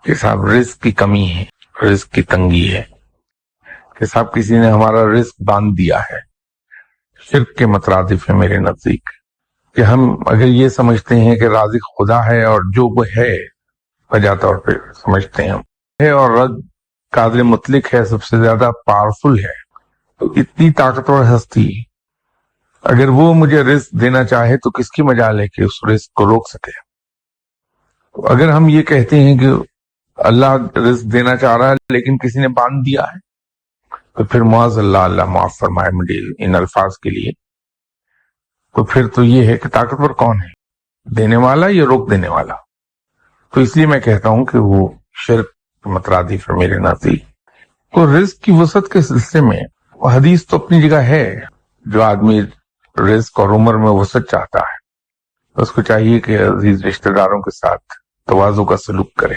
کہ صاحب رزق کی کمی ہے، رزق کی تنگی ہے، کہ صاحب کسی نے ہمارا رزق باندھ دیا ہے، شرک کے مترادف ہے میرے نزدیک. کہ ہم اگر یہ سمجھتے ہیں کہ رازق خدا ہے اور جو وہ ہے وجہ طور پہ سمجھتے ہیں ہم ہے، اور رب قادر مطلق ہے، سب سے زیادہ پاورفل ہے، تو اتنی طاقتور ہستی اگر وہ مجھے رزق دینا چاہے تو کس کی مجال ہے کہ اس رزق کو روک سکے. تو اگر ہم یہ کہتے ہیں کہ اللہ رزق دینا چاہ رہا ہے لیکن کسی نے باندھ دیا ہے، تو پھر معاذ اللہ معاف فرمائے مجھے ان الفاظ کے لیے، تو پھر تو یہ ہے کہ طاقتور کون ہے، دینے والا یا روک دینے والا. تو اس لیے میں کہتا ہوں کہ وہ شرک مترادف ہے میرے نزدیک. تو رزق کی وسعت کے سلسلے میں حدیث تو اپنی جگہ ہے. جو آدمی رزق اور عمر میں وسعت چاہتا ہے اس کو چاہیے کہ عزیز رشتہ داروں کے ساتھ تواضع کا سلوک کرے.